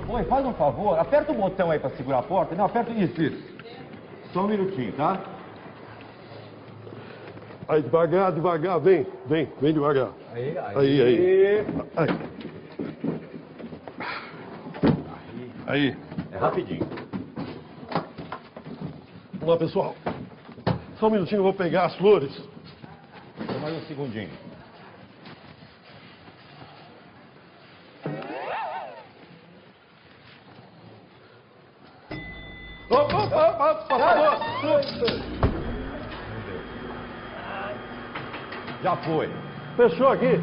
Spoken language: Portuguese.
Oi, faz um favor, aperta o botão aí pra segurar a porta. Não, aperta isso. Só um minutinho, tá? Aí, devagar, devagar, vem devagar. Aí. Aí. É rapidinho. Vamos lá, pessoal. Só um minutinho, eu vou pegar as flores. Só mais um segundinho. Opa, passador! Já foi. Fechou aqui.